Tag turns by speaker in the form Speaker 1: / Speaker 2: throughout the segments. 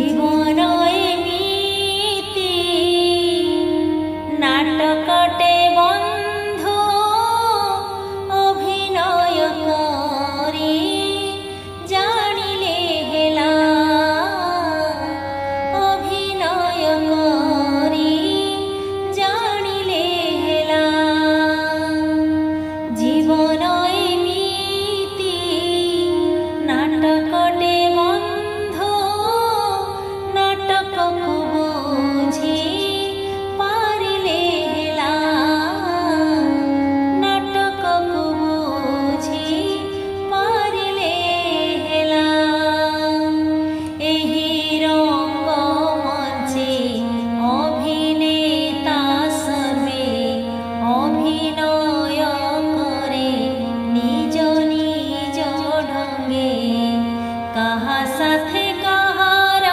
Speaker 1: জীবন এমিতি নাটকটে বন্ধু অভিনয় করি জানিলে হেলা অভিনয় করি জানিলে হেলা জীবন এমিতি নাটকটে বন্ধু নাটককু বুঝি পারিলে হেলা নাটককু বুঝি পারিলে হেলা ଏହି ରଙ୍ଗମଞ୍ଚେ ଅଭିନେତା ସର୍ବେ ଅଭିନୟ করে নিজ নিজ ঢঙ্গে কাহা সাথে কাহার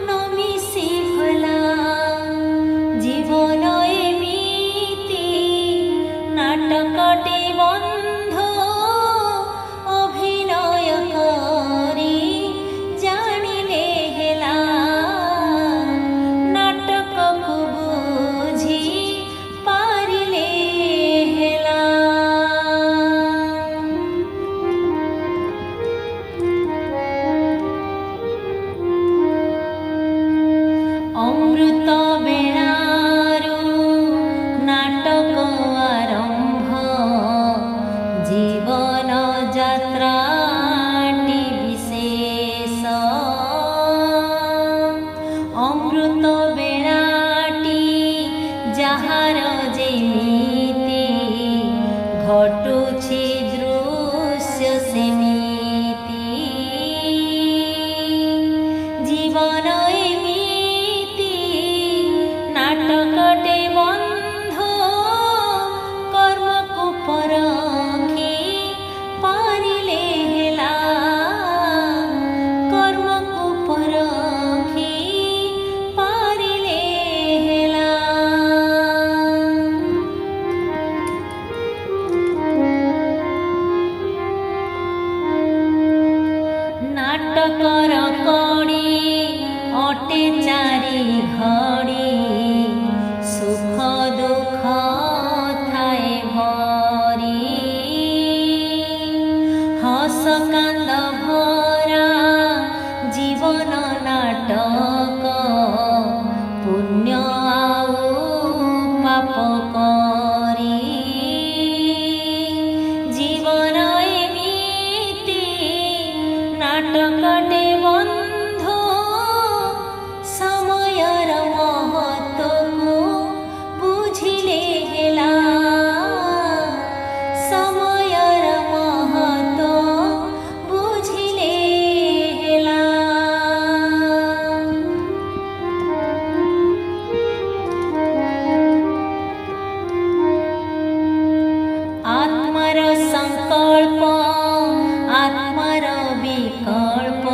Speaker 1: নমিশি ভোলা জীবন এমিতি নাটকটে বন্ধু অভিনয় করি জানিলে হেলা নাটককু বুঝি পারিলে হেলা অমৃত বেড়ারু নাটক আরম্ভ জীবন যাত্রাটি বিশেষ অমৃত বেড়াটি যাহার যেমিতি ঘটুছি দৃশ্য সেমিতি জীবন এমিতি নাটকটে বন্ধু কর্মকু পরখি পারিলে হেলা কর্মকু পরখি পারিলে হেলা নাটকর কড়ি অটে চারি ঘড়ি সুখ দুঃখ থায়ে ভরি হস কান্দ ভরা জীবন নাটক পুণ্য আউ পাপ করি জীবন এমিতি নাটকটে বন্ধু সময়ের মহত্বকু বুঝিলে হেলা সময়ের মহত্ব বুঝিলে হেলা আত্মার সংকল্প আত্মার বিকল্প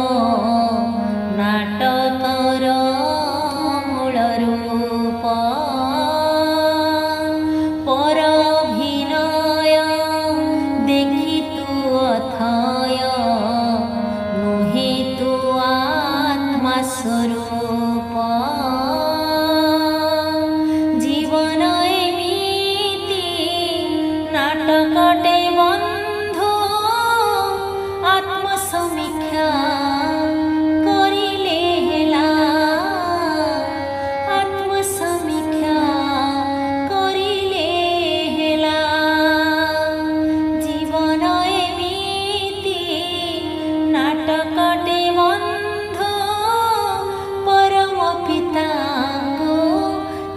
Speaker 1: নাটকর মূল রূপ পর অভিনয় দেখি তু অথয় নুহে তু আত্মা স্বরূপ জীবন এমিতি নাটকটে বন্ধু আত্মসমীক্ষা করিলে হেলা আত্মসমীক্ষা করিলে হেলা জীবন এমিতি নাটকটে বন্ধু পরম পিতাଙ୍କୁ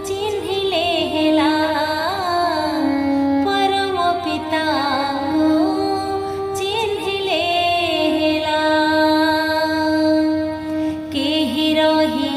Speaker 1: চিহ্নিলে হেলা পরম পিতাଙ୍କୁ চিহ্নিলে হেলা কেহি রহি